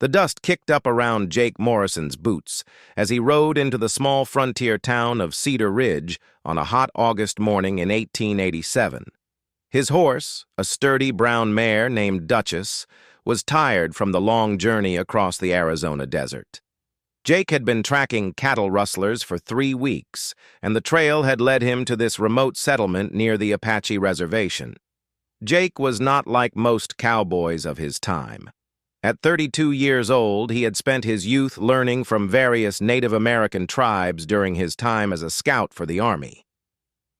The dust kicked up around Jake Morrison's boots as he rode into the small frontier town of Cedar Ridge on a hot August morning in 1887. His horse, a sturdy brown mare named Duchess, was tired from the long journey across the Arizona desert. Jake had been tracking cattle rustlers for 3 weeks, and the trail had led him to this remote settlement near the Apache reservation. Jake was not like most cowboys of his time. At 32 years old, he had spent his youth learning from various Native American tribes during his time as a scout for the Army.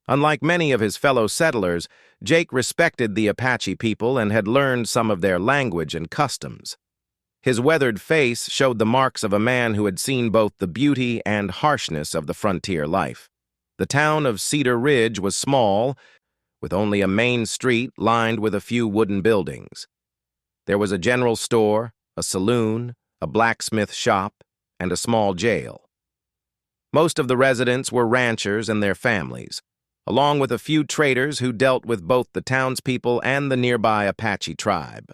Unlike many of his fellow settlers, Jake respected the Apache people and had learned some of their language and customs. His weathered face showed the marks of a man who had seen both the beauty and harshness of the frontier life. The town of Cedar Ridge was small, with only a main street lined with a few wooden buildings. There was a general store, a saloon, a blacksmith shop, and a small jail. Most of the residents were ranchers and their families, along with a few traders who dealt with both the townspeople and the nearby Apache tribe.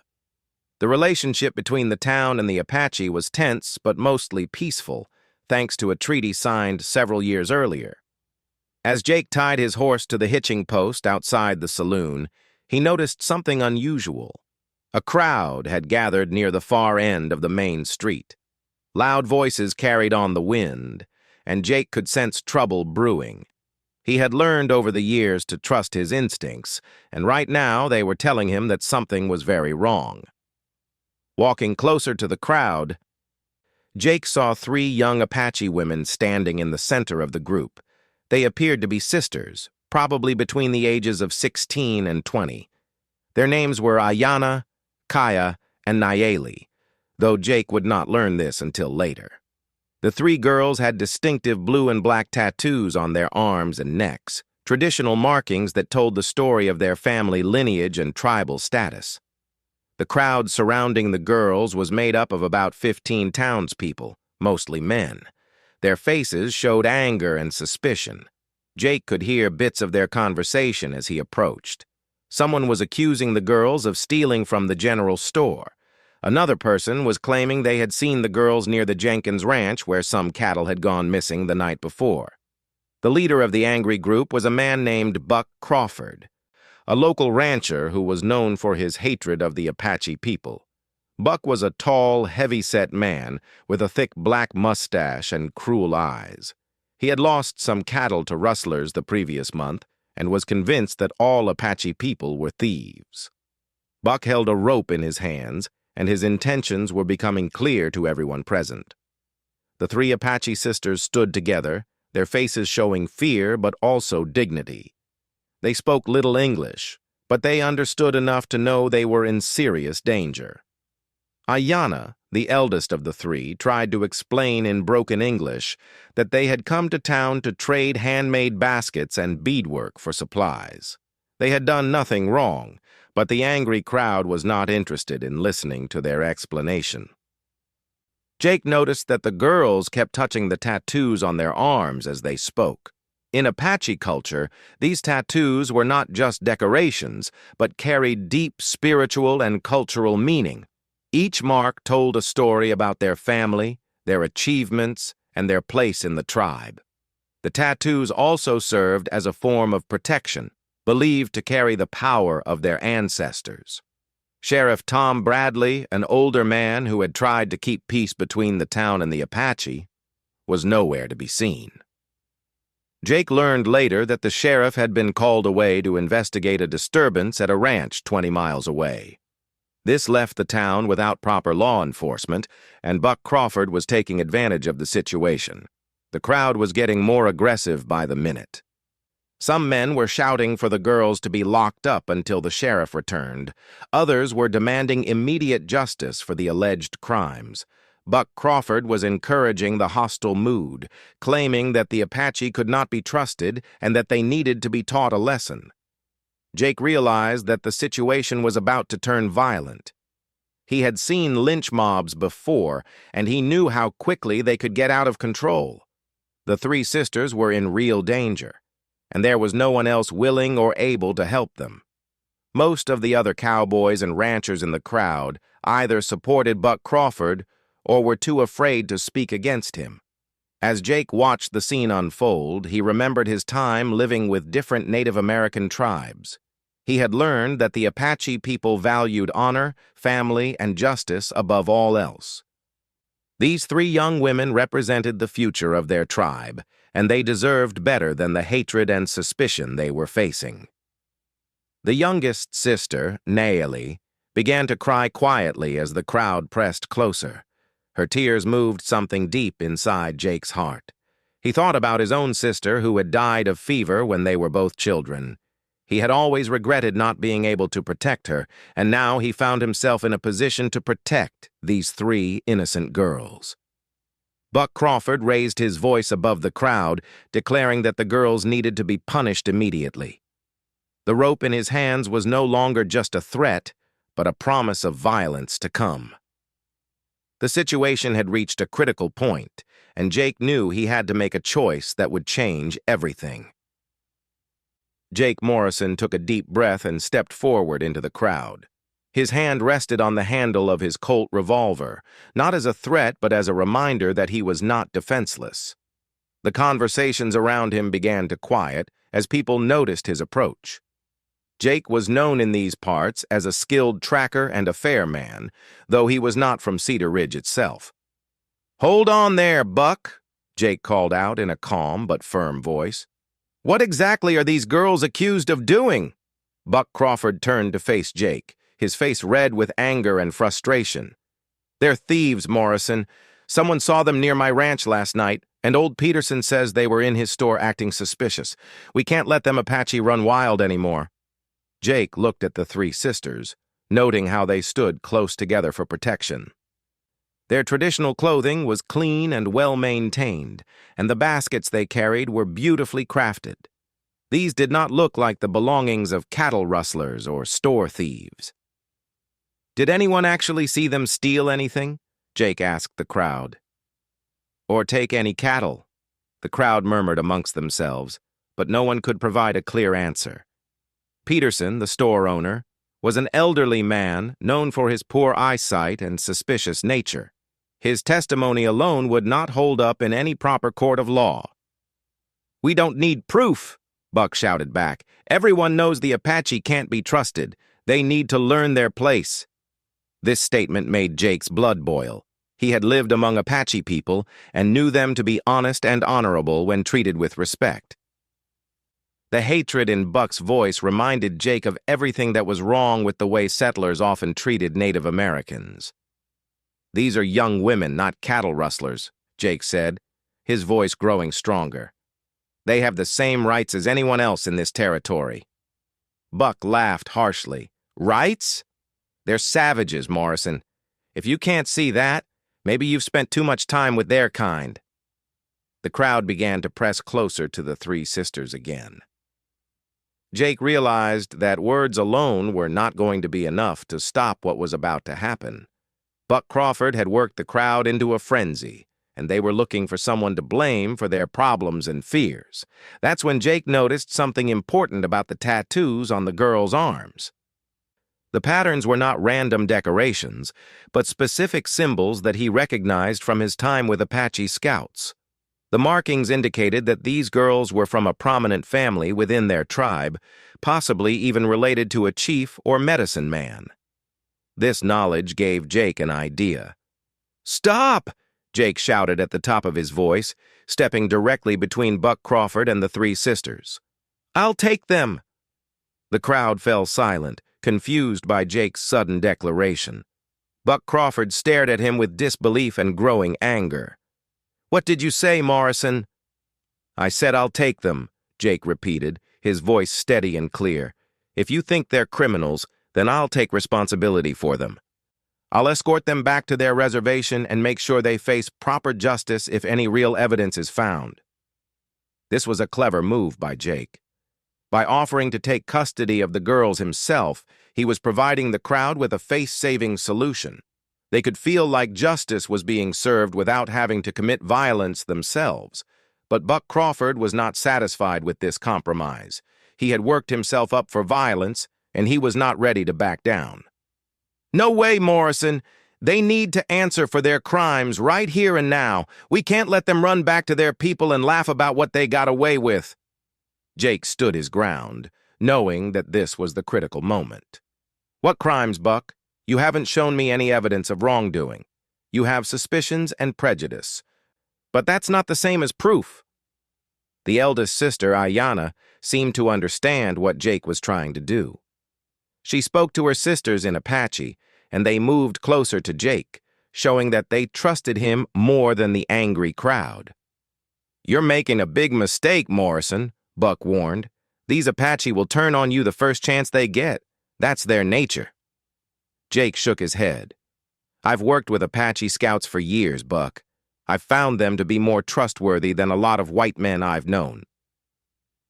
The relationship between the town and the Apache was tense but mostly peaceful, thanks to a treaty signed several years earlier. As Jake tied his horse to the hitching post outside the saloon, he noticed something unusual. A crowd had gathered near the far end of the main street. Loud voices carried on the wind, and Jake could sense trouble brewing. He had learned over the years to trust his instincts, and right now they were telling him that something was very wrong. Walking closer to the crowd, Jake saw 3 young Apache women standing in the center of the group. They appeared to be sisters, probably between the ages of 16 and 20. Their names were Ayanna, Kaya, and Nayeli, though Jake would not learn this until later. The 3 girls had distinctive blue and black tattoos on their arms and necks, traditional markings that told the story of their family lineage and tribal status. The crowd surrounding the girls was made up of about 15 townspeople, mostly men. Their faces showed anger and suspicion. Jake could hear bits of their conversation as he approached. Someone was accusing the girls of stealing from the general store. Another person was claiming they had seen the girls near the Jenkins Ranch where some cattle had gone missing the night before. The leader of the angry group was a man named Buck Crawford, a local rancher who was known for his hatred of the Apache people. Buck was a tall, heavy-set man with a thick black mustache and cruel eyes. He had lost some cattle to rustlers the previous month and was convinced that all Apache people were thieves. Buck held a rope in his hands, and his intentions were becoming clear to everyone present. The 3 Apache sisters stood together, their faces showing fear but also dignity. They spoke little English, but they understood enough to know they were in serious danger. Ayanna, the eldest of the 3, tried to explain in broken English that they had come to town to trade handmade baskets and beadwork for supplies. They had done nothing wrong, but the angry crowd was not interested in listening to their explanation. Jake noticed that the girls kept touching the tattoos on their arms as they spoke. In Apache culture, these tattoos were not just decorations, but carried deep spiritual and cultural meaning. Each mark told a story about their family, their achievements, and their place in the tribe. The tattoos also served as a form of protection, believed to carry the power of their ancestors. Sheriff Tom Bradley, an older man who had tried to keep peace between the town and the Apache, was nowhere to be seen. Jake learned later that the sheriff had been called away to investigate a disturbance at a ranch 20 miles away. This left the town without proper law enforcement, and Buck Crawford was taking advantage of the situation. The crowd was getting more aggressive by the minute. Some men were shouting for the girls to be locked up until the sheriff returned. Others were demanding immediate justice for the alleged crimes. Buck Crawford was encouraging the hostile mood, claiming that the Apache could not be trusted and that they needed to be taught a lesson. Jake realized that the situation was about to turn violent. He had seen lynch mobs before, and he knew how quickly they could get out of control. The 3 sisters were in real danger, and there was no one else willing or able to help them. Most of the other cowboys and ranchers in the crowd either supported Buck Crawford or were too afraid to speak against him. As Jake watched the scene unfold, he remembered his time living with different Native American tribes. He had learned that the Apache people valued honor, family, and justice above all else. These three young women represented the future of their tribe, and they deserved better than the hatred and suspicion they were facing. The youngest sister, Naeli, began to cry quietly as the crowd pressed closer. Her tears moved something deep inside Jake's heart. He thought about his own sister who had died of fever when they were both children. He had always regretted not being able to protect her, and now he found himself in a position to protect these three innocent girls. Buck Crawford raised his voice above the crowd, declaring that the girls needed to be punished immediately. The rope in his hands was no longer just a threat, but a promise of violence to come. The situation had reached a critical point, and Jake knew he had to make a choice that would change everything. Jake Morrison took a deep breath and stepped forward into the crowd. His hand rested on the handle of his Colt revolver, not as a threat but as a reminder that he was not defenseless. The conversations around him began to quiet as people noticed his approach. Jake was known in these parts as a skilled tracker and a fair man, though he was not from Cedar Ridge itself. "Hold on there, Buck," Jake called out in a calm but firm voice. "What exactly are these girls accused of doing?" Buck Crawford turned to face Jake, his face red with anger and frustration. "They're thieves, Morrison. Someone saw them near my ranch last night, and old Peterson says they were in his store acting suspicious. We can't let them Apache run wild anymore." Jake looked at the three sisters, noting how they stood close together for protection. Their traditional clothing was clean and well-maintained, and the baskets they carried were beautifully crafted. These did not look like the belongings of cattle rustlers or store thieves. "Did anyone actually see them steal anything?" Jake asked the crowd. "Or take any cattle?" The crowd murmured amongst themselves, but no one could provide a clear answer. Peterson, the store owner, was an elderly man known for his poor eyesight and suspicious nature. His testimony alone would not hold up in any proper court of law. "We don't need proof," Buck shouted back. "Everyone knows the Apache can't be trusted. They need to learn their place." This statement made Jake's blood boil. He had lived among Apache people and knew them to be honest and honorable when treated with respect. The hatred in Buck's voice reminded Jake of everything that was wrong with the way settlers often treated Native Americans. "These are young women, not cattle rustlers," Jake said, his voice growing stronger. "They have the same rights as anyone else in this territory." Buck laughed harshly. "Rights? They're savages, Morrison. If you can't see that, maybe you've spent too much time with their kind." The crowd began to press closer to the three sisters again. Jake realized that words alone were not going to be enough to stop what was about to happen. Buck Crawford had worked the crowd into a frenzy, and they were looking for someone to blame for their problems and fears. That's when Jake noticed something important about the tattoos on the girls' arms. The patterns were not random decorations, but specific symbols that he recognized from his time with Apache scouts. The markings indicated that these girls were from a prominent family within their tribe, possibly even related to a chief or medicine man. This knowledge gave Jake an idea. "Stop!" Jake shouted at the top of his voice, stepping directly between Buck Crawford and the three sisters. "I'll take them!" The crowd fell silent, confused by Jake's sudden declaration. Buck Crawford stared at him with disbelief and growing anger. "What did you say, Morrison?" "I said I'll take them," Jake repeated, his voice steady and clear. "If you think they're criminals, then I'll take responsibility for them. I'll escort them back to their reservation and make sure they face proper justice if any real evidence is found." This was a clever move by Jake. By offering to take custody of the girls himself, he was providing the crowd with a face-saving solution. They could feel like justice was being served without having to commit violence themselves. But Buck Crawford was not satisfied with this compromise. He had worked himself up for violence, and he was not ready to back down. "No way, Morrison! They need to answer for their crimes right here and now. We can't let them run back to their people and laugh about what they got away with." Jake stood his ground, knowing that this was the critical moment. "What crimes, Buck? You haven't shown me any evidence of wrongdoing. You have suspicions and prejudice. But that's not the same as proof." The eldest sister, Ayanna, seemed to understand what Jake was trying to do. She spoke to her sisters in Apache, and they moved closer to Jake, showing that they trusted him more than the angry crowd. "You're making a big mistake, Morrison," Buck warned. "These Apache will turn on you the first chance they get. That's their nature." Jake shook his head. "I've worked with Apache scouts for years, Buck. I've found them to be more trustworthy than a lot of white men I've known."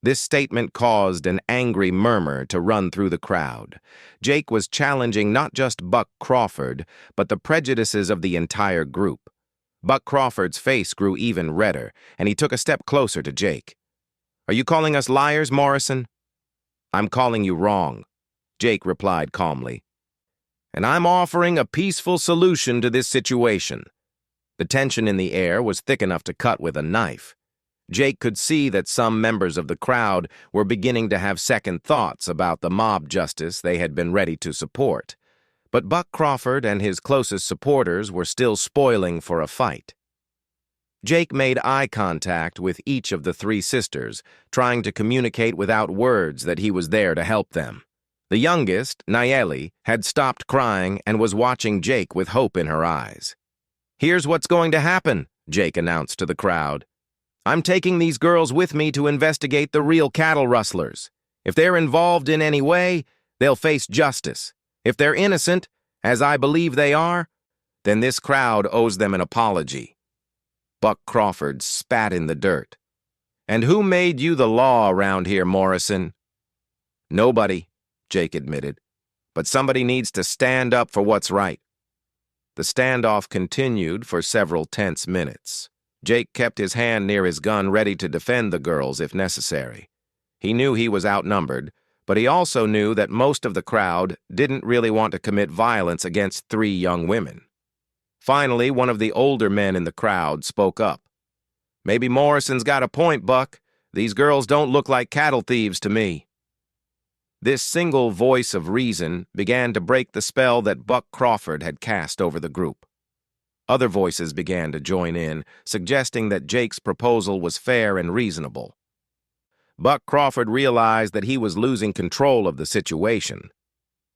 This statement caused an angry murmur to run through the crowd. Jake was challenging not just Buck Crawford, but the prejudices of the entire group. Buck Crawford's face grew even redder, and he took a step closer to Jake. "Are you calling us liars, Morrison?" "I'm calling you wrong," Jake replied calmly. "And I'm offering a peaceful solution to this situation." The tension in the air was thick enough to cut with a knife. Jake could see that some members of the crowd were beginning to have second thoughts about the mob justice they had been ready to support. But Buck Crawford and his closest supporters were still spoiling for a fight. Jake made eye contact with each of the three sisters, trying to communicate without words that he was there to help them. The youngest, Nayeli, had stopped crying and was watching Jake with hope in her eyes. "Here's what's going to happen," Jake announced to the crowd. "I'm taking these girls with me to investigate the real cattle rustlers. If they're involved in any way, they'll face justice. If they're innocent, as I believe they are, then this crowd owes them an apology." Buck Crawford spat in the dirt. "And who made you the law around here, Morrison?" "Nobody," Jake admitted. "But somebody needs to stand up for what's right." The standoff continued for several tense minutes. Jake kept his hand near his gun, ready to defend the girls if necessary. He knew he was outnumbered, but he also knew that most of the crowd didn't really want to commit violence against three young women. Finally, one of the older men in the crowd spoke up. "Maybe Morrison's got a point, Buck. These girls don't look like cattle thieves to me." This single voice of reason began to break the spell that Buck Crawford had cast over the group. Other voices began to join in, suggesting that Jake's proposal was fair and reasonable. Buck Crawford realized that he was losing control of the situation.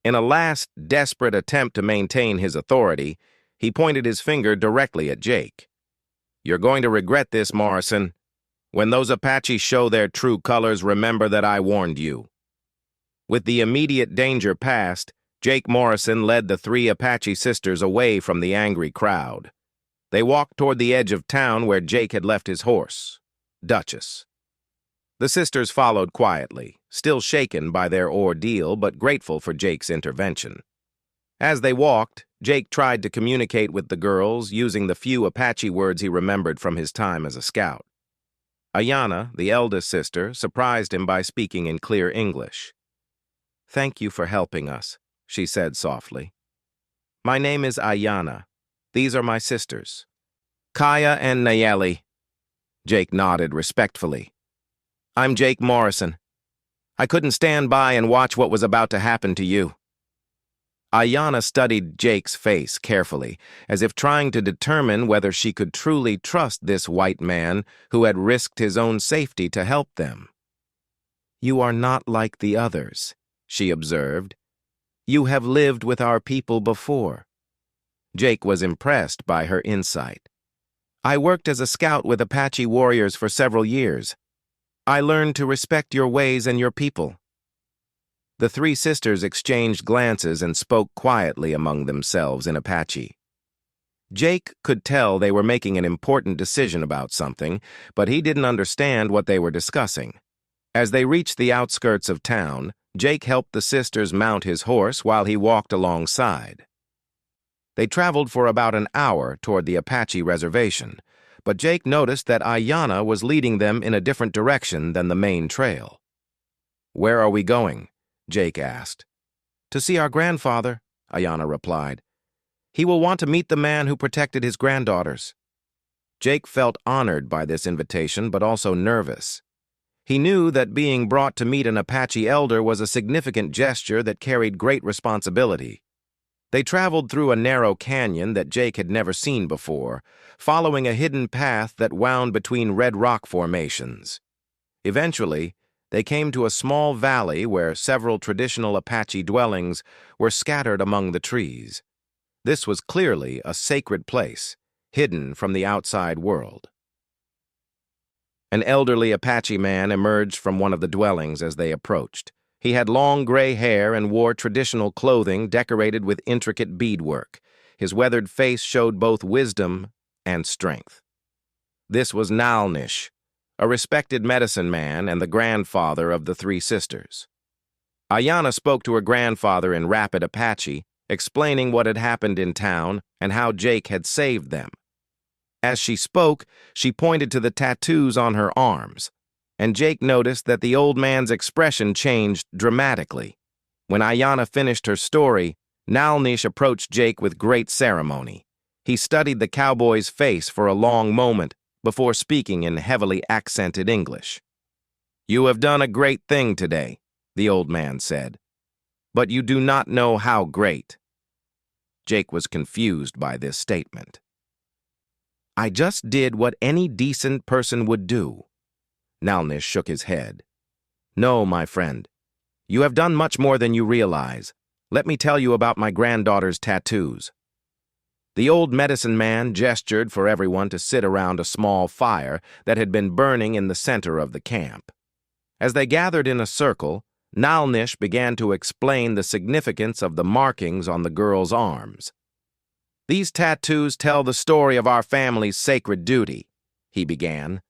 In a last desperate attempt to maintain his authority, he pointed his finger directly at Jake. "You're going to regret this, Morrison. When those Apache show their true colors, remember that I warned you." With the immediate danger past, Jake Morrison led the three Apache sisters away from the angry crowd. They walked toward the edge of town where Jake had left his horse, Duchess. The sisters followed quietly, still shaken by their ordeal but grateful for Jake's intervention. As they walked, Jake tried to communicate with the girls using the few Apache words he remembered from his time as a scout. Ayanna, the eldest sister, surprised him by speaking in clear English. "Thank you for helping us," she said softly. "My name is Ayanna. These are my sisters, Kaya and Nayeli." Jake nodded respectfully. "I'm Jake Morrison. I couldn't stand by and watch what was about to happen to you." Ayanna studied Jake's face carefully, as if trying to determine whether she could truly trust this white man who had risked his own safety to help them. "You are not like the others," she observed. "You have lived with our people before." Jake was impressed by her insight. "I worked as a scout with Apache warriors for several years. I learned to respect your ways and your people." The three sisters exchanged glances and spoke quietly among themselves in Apache. Jake could tell they were making an important decision about something, but he didn't understand what they were discussing. As they reached the outskirts of town, Jake helped the sisters mount his horse while he walked alongside. They traveled for about an hour toward the Apache reservation, but Jake noticed that Ayanna was leading them in a different direction than the main trail. "Where are we going?" Jake asked. "To see our grandfather," Ayanna replied. He will want to meet the man who protected his granddaughters. Jake felt honored by this invitation, but also nervous. He knew that being brought to meet an Apache elder was a significant gesture that carried great responsibility. They traveled through a narrow canyon that Jake had never seen before, following a hidden path that wound between red rock formations. Eventually, they came to a small valley where several traditional Apache dwellings were scattered among the trees. This was clearly a sacred place, hidden from the outside world. An elderly Apache man emerged from one of the dwellings as they approached. He had long gray hair and wore traditional clothing decorated with intricate beadwork. His weathered face showed both wisdom and strength. This was Nalnish, a respected medicine man and the grandfather of the three sisters. Ayanna spoke to her grandfather in rapid Apache, explaining what had happened in town and how Jake had saved them. As she spoke, she pointed to the tattoos on her arms, and Jake noticed that the old man's expression changed dramatically. When Ayanna finished her story, Nalnish approached Jake with great ceremony. He studied the cowboy's face for a long moment before speaking in heavily accented English. "You have done a great thing today," the old man said, "but you do not know how great." Jake was confused by this statement. "I just did what any decent person would do." Nalnish shook his head. "No, my friend. You have done much more than you realize. Let me tell you about my granddaughter's tattoos." The old medicine man gestured for everyone to sit around a small fire that had been burning in the center of the camp. As they gathered in a circle, Nalnish began to explain the significance of the markings on the girl's arms. "These tattoos tell the story of our family's sacred duty," he began.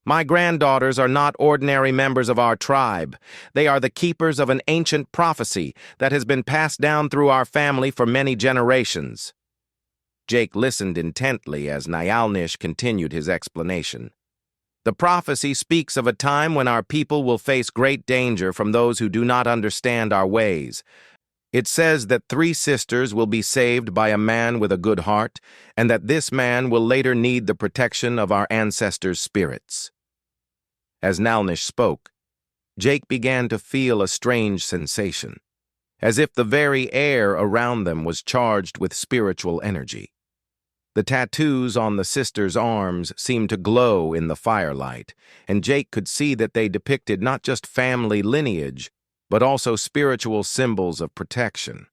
"My granddaughters are not ordinary members of our tribe. They are the keepers of an ancient prophecy that has been passed down through our family for many generations." Jake listened intently as Nalnish continued his explanation. "The prophecy speaks of a time when our people will face great danger from those who do not understand our ways. It says that 3 sisters will be saved by a man with a good heart, and that this man will later need the protection of our ancestors' spirits." As Nalnish spoke, Jake began to feel a strange sensation, as if the very air around them was charged with spiritual energy. The tattoos on the sisters' arms seemed to glow in the firelight, and Jake could see that they depicted not just family lineage, but also spiritual symbols of protection.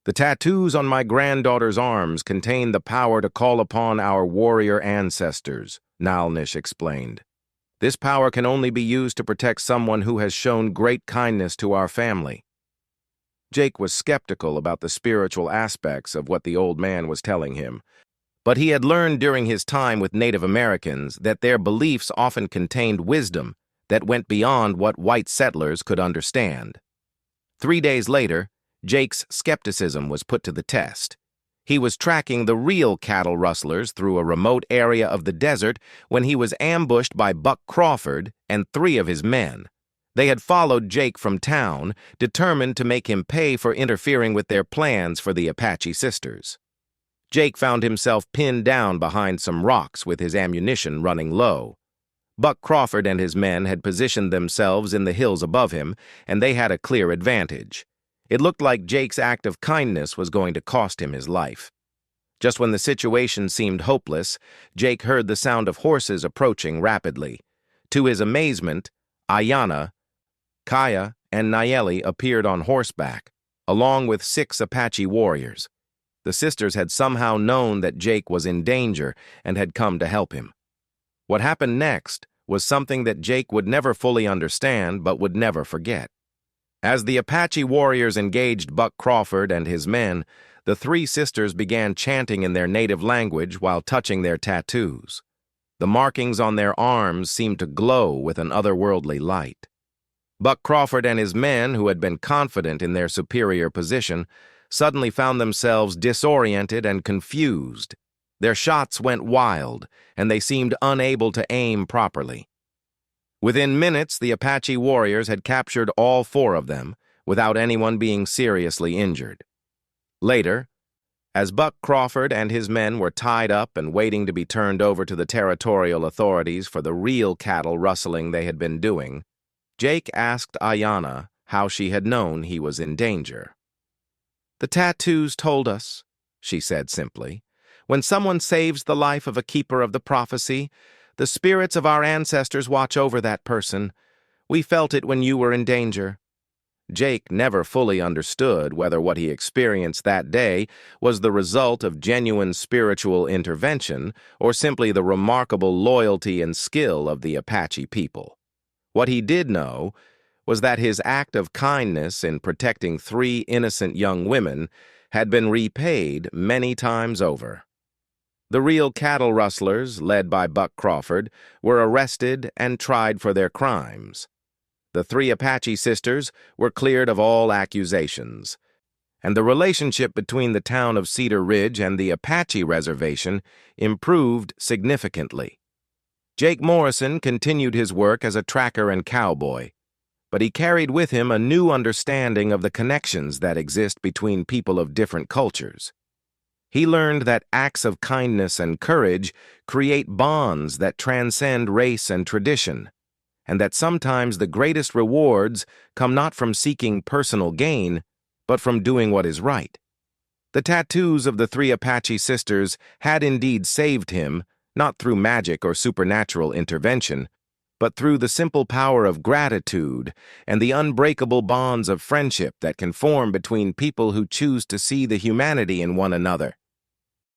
"The tattoos on my granddaughter's arms contain the power to call upon our warrior ancestors," Nalnish explained. "This power can only be used to protect someone who has shown great kindness to our family." Jake was skeptical about the spiritual aspects of what the old man was telling him, but he had learned during his time with Native Americans that their beliefs often contained wisdom that went beyond what white settlers could understand. 3 days later, Jake's skepticism was put to the test. He was tracking the real cattle rustlers through a remote area of the desert when he was ambushed by Buck Crawford and 3 of his men. They had followed Jake from town, determined to make him pay for interfering with their plans for the Apache sisters. Jake found himself pinned down behind some rocks with his ammunition running low. Buck Crawford and his men had positioned themselves in the hills above him, and they had a clear advantage. It looked like Jake's act of kindness was going to cost him his life. Just when the situation seemed hopeless, Jake heard the sound of horses approaching rapidly. To his amazement, Ayanna, Kaya, and Nayeli appeared on horseback, along with 6 Apache warriors. The sisters had somehow known that Jake was in danger and had come to help him. What happened next was something that Jake would never fully understand but would never forget. As the Apache warriors engaged Buck Crawford and his men, the 3 sisters began chanting in their native language while touching their tattoos. The markings on their arms seemed to glow with an otherworldly light. Buck Crawford and his men, who had been confident in their superior position, suddenly found themselves disoriented and confused. Their shots went wild, and they seemed unable to aim properly. Within minutes, the Apache warriors had captured all 4 of them, without anyone being seriously injured. Later, As Buck Crawford and his men were tied up and waiting to be turned over to the territorial authorities for the real cattle rustling they had been doing, Jake asked Ayanna how she had known he was in danger. "The tattoos told us," she said simply. "When someone saves the life of a keeper of the prophecy, the spirits of our ancestors watch over that person. We felt it when you were in danger." Jake never fully understood whether what he experienced that day was the result of genuine spiritual intervention or simply the remarkable loyalty and skill of the Apache people. What he did know was that his act of kindness in protecting 3 innocent young women had been repaid many times over. The real cattle rustlers, led by Buck Crawford, were arrested and tried for their crimes. The 3 Apache sisters were cleared of all accusations, and the relationship between the town of Cedar Ridge and the Apache reservation improved significantly. Jake Morrison continued his work as a tracker and cowboy, but he carried with him a new understanding of the connections that exist between people of different cultures. He learned that acts of kindness and courage create bonds that transcend race and tradition, and that sometimes the greatest rewards come not from seeking personal gain, but from doing what is right. The tattoos of the 3 Apache sisters had indeed saved him, not through magic or supernatural intervention, but through the simple power of gratitude and the unbreakable bonds of friendship that can form between people who choose to see the humanity in one another.